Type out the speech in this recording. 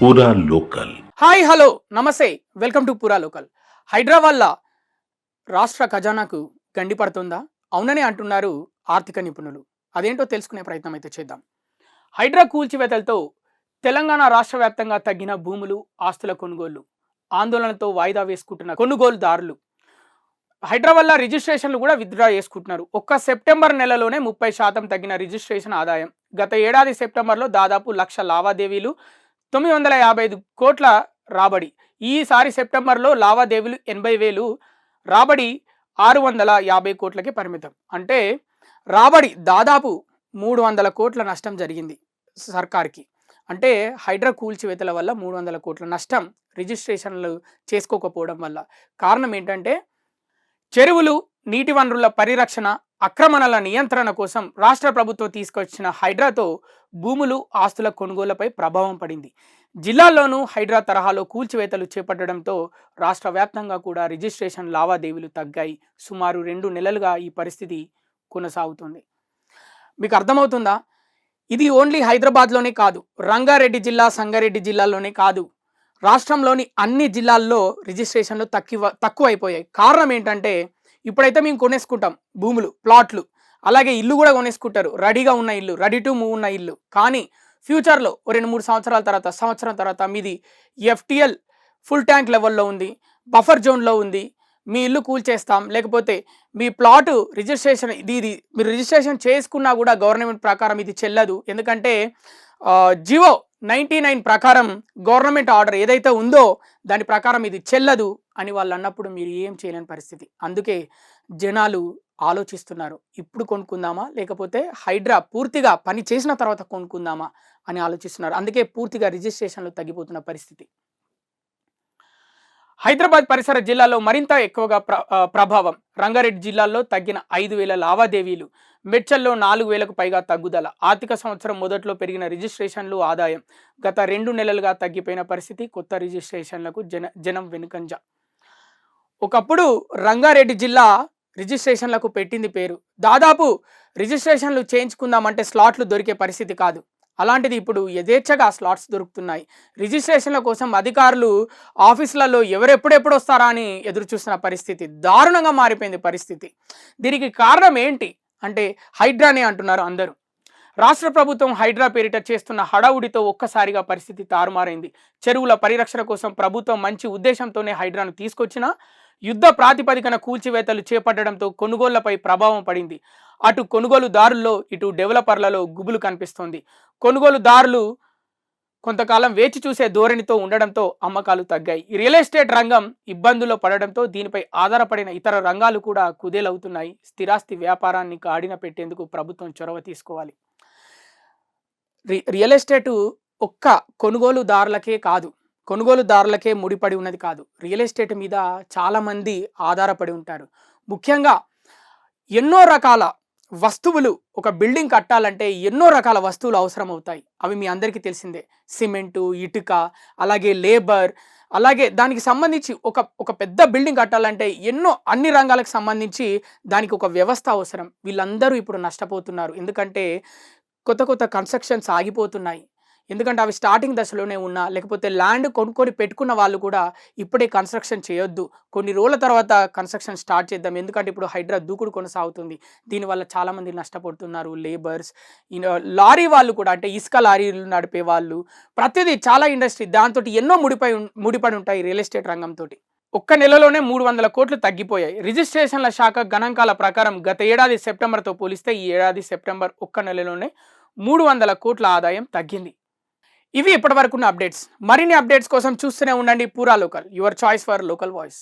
పూరా local. Hi hello నమస్తే, welcome to పూరా లోకల్. హైదరాబాద్లో రాష్ట్ర ఖజానాకు గండి పడుతుందా? అవునని అంటున్నారు ఆర్థిక నిపుణులు. అదేంటో తెలుసుకునే ప్రయత్నం అయితే చేద్దాం. హైడ్రా కూల్చివేతలతో తెలంగాణ రాష్ట్ర వ్యాప్తంగా తగ్గిన భూములు, ఆస్తుల కొనుగోళ్లు, ఆందోళనతో వాయిదా వేసుకుంటున్న కొనుగోలుదారులు. హైదరాబాద్లో రిజిస్ట్రేషన్లు కూడా విత్డ్రా చేసుకుంటున్నారు. ఒక్క సెప్టెంబర్ నెలలోనే 30% తగ్గిన రిజిస్ట్రేషన్ ఆదాయం. గత ఏడాది సెప్టెంబర్లో దాదాపు 1,00,000 లావాదేవీలు, 955 కోట్ల రాబడి. ఈసారి సెప్టెంబర్లో లావాదేవీలు 80,000, రాబడి 650 కోట్లకి పరిమితం. అంటే రాబడి దాదాపు 300 కోట్ల నష్టం జరిగింది సర్కార్కి. అంటే హైడ్రా కూల్చివేతల వల్ల 300 కోట్ల నష్టం రిజిస్ట్రేషన్లు చేసుకోకపోవడం వల్ల. కారణం ఏంటంటే చెరువులు, నీటి వనరుల పరిరక్షణ, ఆక్రమణల నియంత్రణ కోసం రాష్ట్ర ప్రభుత్వం తీసుకొచ్చిన హైడ్రాతో భూములు, ఆస్తుల కొనుగోళ్లపై ప్రభావం పడింది. జిల్లాల్లోనూ హైడ్రా తరహాలో కూల్చివేతలు చేపట్టడంతో రాష్ట్ర వ్యాప్తంగా కూడా రిజిస్ట్రేషన్ లావాదేవీలు తగ్గాయి. సుమారు 2 నెలలుగా ఈ పరిస్థితి కొనసాగుతుంది. మీకు అర్థమవుతుందా? ఇది ఓన్లీ హైదరాబాద్లోనే కాదు, రంగారెడ్డి జిల్లా, సంగారెడ్డి జిల్లాలోనే కాదు, రాష్ట్రంలోని అన్ని జిల్లాల్లో రిజిస్ట్రేషన్లు తక్కువైపోయాయి. కారణం ఏంటంటే ఇప్పుడైతే మేము కొనేసుకుంటాం భూములు, ప్లాట్లు, అలాగే ఇల్లు కూడా కొనేసుకుంటారు, రెడీగా ఉన్న ఇల్లు, రెడీ టు మూవ్ ఉన్న ఇల్లు. కానీ ఫ్యూచర్లో 2-3 సంవత్సరాల తర్వాత, సంవత్సరం తర్వాత మీది ఎఫ్టిఎల్ ఫుల్ ట్యాంక్ లెవెల్లో ఉంది, బఫర్ జోన్లో ఉంది, మీ ఇల్లు కూల్చేస్తాం, లేకపోతే మీ ప్లాటు రిజిస్ట్రేషన్ ఇది మీరు రిజిస్ట్రేషన్ చేసుకున్నా కూడా గవర్నమెంట్ ప్రకారం ఇది చెల్లదు. ఎందుకంటే జియో 99 ప్రకారం గవర్నమెంట్ ఆర్డర్ ఏదైతే ఉందో దాని ప్రకారం ఇది చెల్లదు అని వాళ్ళు అన్నప్పుడు మీరు ఏం చేయలేని పరిస్థితి. అందుకే జనాలు ఆలోచిస్తున్నారు, ఇప్పుడు కొనుక్కుందామా లేకపోతే హైడ్రా పూర్తిగా పని చేసిన తర్వాత కొనుక్కుందామా అని ఆలోచిస్తున్నారు. అందుకే పూర్తిగా రిజిస్ట్రేషన్లు తగ్గిపోతున్న పరిస్థితి. హైదరాబాద్ పరిసర జిల్లాలో మరింత ఎక్కువగా ప్రభావం. రంగారెడ్డి జిల్లాలో తగ్గిన 5,000 లావాదేవీలు, మెడ్చల్లో 4,000కు పైగా తగ్గుదల. ఆర్థిక సంవత్సరం మొదట్లో పెరిగిన రిజిస్ట్రేషన్లు, ఆదాయం గత 2 నెలలుగా తగ్గిపోయిన పరిస్థితి. కొత్త రిజిస్ట్రేషన్లకు జనం వెనుకంజ. ఒకప్పుడు రంగారెడ్డి జిల్లా రిజిస్ట్రేషన్లకు పెట్టింది పేరు. దాదాపు రిజిస్ట్రేషన్లు చేయించుకుందామంటే స్లాట్లు దొరికే పరిస్థితి కాదు. అలాంటిది ఇప్పుడు యథేచ్ఛగా స్లాట్స్ దొరుకుతున్నాయి. రిజిస్ట్రేషన్ల కోసం అధికారులు ఆఫీసులలో ఎవరెప్పుడెప్పుడు వస్తారా అని ఎదురు చూస్తున్న పరిస్థితి. దారుణంగా మారిపోయింది పరిస్థితి. దీనికి కారణం ఏంటి అంటే హైడ్రానే అంటున్నారు అందరూ. రాష్ట్ర ప్రభుత్వం హైడ్రా పేరిట చేస్తున్న హడావుడితో ఒక్కసారిగా పరిస్థితి తారుమారైంది. చెరువుల పరిరక్షణ కోసం ప్రభుత్వం మంచి ఉద్దేశంతోనే హైడ్రాను తీసుకొచ్చినా యుద్ధ ప్రాతిపదికన కూల్చివేతలు చేపట్టడంతో కొనుగోళ్లపై ప్రభావం పడింది. అటు కొనుగోలుదారుల్లో, ఇటు డెవలపర్లలో గుబులు కనిపిస్తోంది. కొనుగోలుదారులు కొంతకాలం వేచి చూసే ధోరణితో ఉండడంతో అమ్మకాలు తగ్గాయి. ఈ రియల్ ఎస్టేట్ రంగం ఇబ్బందుల్లో పడడంతో దీనిపై ఆధారపడిన ఇతర రంగాలు కూడా కుదేలవుతున్నాయి. స్థిరాస్తి వ్యాపారాన్ని గాడిన పెట్టేందుకు ప్రభుత్వం చొరవ తీసుకోవాలి. రియల్ ఎస్టేటు ఒక్క కొనుగోలుదారులకే కాదు, కొనుగోలుదారులకే ముడిపడి ఉన్నది కాదు. రియల్ ఎస్టేట్ మీద చాలామంది ఆధారపడి ఉంటారు. ముఖ్యంగా ఎన్నో రకాల వస్తువులు, ఒక బిల్డింగ్ కట్టాలంటే ఎన్నో రకాల వస్తువులు అవసరం అవుతాయి. అవి మీ అందరికీ తెలిసిందే. సిమెంటు, ఇటుక, అలాగే లేబర్, అలాగే దానికి సంబంధించి ఒక పెద్ద బిల్డింగ్ కట్టాలంటే అన్ని రంగాలకు సంబంధించి దానికి ఒక వ్యవస్థ అవసరం. వీళ్ళందరూ ఇప్పుడు నష్టపోతున్నారు. ఎందుకంటే కొత్త కన్స్ట్రక్షన్స్ ఆగిపోతున్నాయి. ఎందుకంటే అవి స్టార్టింగ్ దశలోనే ఉన్నా, లేకపోతే ల్యాండ్ కొనుక్కొని పెట్టుకున్న వాళ్ళు కూడా ఇప్పుడే కన్స్ట్రక్షన్ చేయొద్దు, కొన్ని రోజుల తర్వాత కన్స్ట్రక్షన్ స్టార్ట్ చేద్దాం, ఎందుకంటే ఇప్పుడు హైడ్రా దూకుడు కొనసాగుతుంది. దీనివల్ల చాలామంది నష్టపోతున్నారు. లేబర్స్, లారీ వాళ్ళు కూడా, అంటే ఇసుక లారీలు నడిపే వాళ్ళు, ప్రతిదీ చాలా ఇండస్ట్రీ, దాంతో ఎన్నో ముడిపడి ఉంటాయి రియల్ ఎస్టేట్ రంగంతో. ఒక్క నెలలోనే 300 కోట్లు తగ్గిపోయాయి. రిజిస్ట్రేషన్ల శాఖ గణాంకాల ప్రకారం గత ఏడాది సెప్టెంబర్తో పోలిస్తే ఈ ఏడాది సెప్టెంబర్ ఒక్క నెలలోనే 300 కోట్ల ఆదాయం తగ్గింది. ఇవి ఇప్పటివరకున్న అప్డేట్స్. మరిన్ని అప్డేట్స్ కోసం చూస్తూనే ఉండండి పూరా local, your choice for local voice.